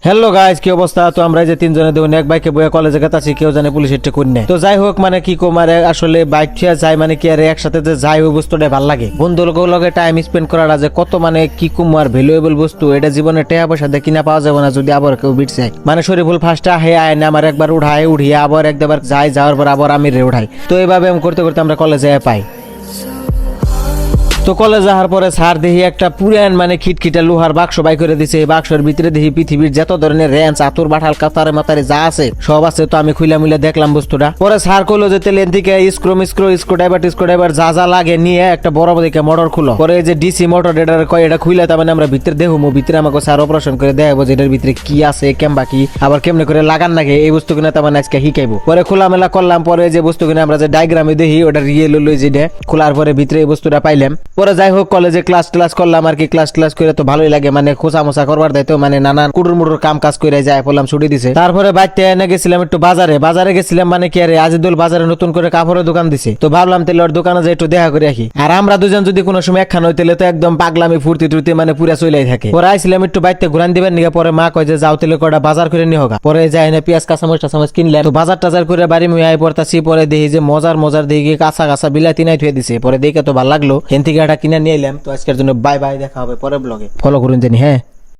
Hello guys, কি অবস্থা? তো আমরা যে তিনজনে দেখুন এক বাইকে বয়ে কলেজে গেতাছি, কেউ জানে পুলিশের টেক নেই। তো যাই হোক, মানে কি কমারে আসলে বাইক ছুঁয়া যায়, মানে কি আর একসাথে যে যাই ওই বস্তুটা ভালো লাগে। বন্ধুর লগে টাইম স্পেন্ড করাটা যে কত মানে কি কুমার ভ্যালুয়েবল বস্তু, এটা জীবনে টাকা পয়সা দিয়ে কিনা পাওয়া যাবে না যদি আবার কেউ বিট যায়। মানে শরীফুল ফার্স্টে আহে আয় না, আমার একবার উঠিয়ে আবার একবার যাই, যাওয়ার পর আবার আমি উঠাই। তো এইভাবে করতে করতে আমরা কলেজে পাই। তো কলেজ যাওয়ার পরে স্যার দেখি একটা পুরান মানে খিটখিটা লোহার বাক্স বাই করে দিছে। এই বাক্সের ভিতরে দেখি পৃথিবীর যত ধরনের রেঞ্চ আতুর বাঠাল কাতারে মাতারে যা আছে সব আছে। তো আমি খুইলা মুইলা দেখলাম বস্তুটা। পরে স্যার কইলো যে তেলেন থেকে স্ক্রু ড্রাইভার যা যা লাগে নিয়ে একটা বড় দিকে মোটর খুলো। পরে এই যে ডিসি মোটর এটার কয় এটা খুইলা তার মানে আমরা ভিতরে দেখবো, ভিতরে আমাকে স্যার অপারেশন করে দেখাবো যে এটার ভিতরে কি আছে, কেমবা কি আবার কেমনে করে লাগান লাগে এই বস্তু কিনা তার মানে আজকে শিখাইবো। পরে খোলামেলা করলাম। পরে যে বস্তু কিনা আমরা যে ডায়াগ্রামে দেখি ওটা রিয়েল লই যেটা খোলার পরে ভিতরে এই বস্তুটা পাইলাম। পরে যাই হোক কলেজে ক্লাস করলাম আর কি। ক্লাস করে তো ভালোই লাগে, মানে খোঁচা মোছা করবার দায়িত্ব, মানে নানান কুড়ুর মুড়ুর কাম কাজ করে যায় বললাম ছুটি দিছে। তারপরে বাইতে এনে গেছিলাম একটু বাজারে গেছিলাম, মানে কি আরে আজিদুল বাজারে নতুন করে কাপড়ের দোকান দিছে। তো ভাবলাম তাহলে ওর দোকানে যে একটু দেখা করে রাখি। আর আমরা দুজন যদি কোনো সময় একখান হইতে তো একদম পাগলামি ফুর্তি টুর্তি মানে পুরা চলেই থাকে। পরে আইছিলাম একটু বাইতে ঘুরান দিবেন নিয়ে। পরে মা কয় যে যাও তেলে কটা বাজার করে নিয়ে হোক। পরে যাই না পেঁয়াজ কাঁচামচ কিনলাম। তো বাজার টাজার করে বাড়ি মুই আই পড়তাছি। পরে দেখি যে মজার দেখি কাঁচা বিলাতি নাই থুয়ে দিছে। পরে দেখে তো ভালো লাগলো, হেন থেকে এটা কিনে নিয়ে এলাম। তো আজকের জন্য বাই বাই, দেখা হবে পরে ব্লগে। ফলো করুন জানি, হ্যাঁ।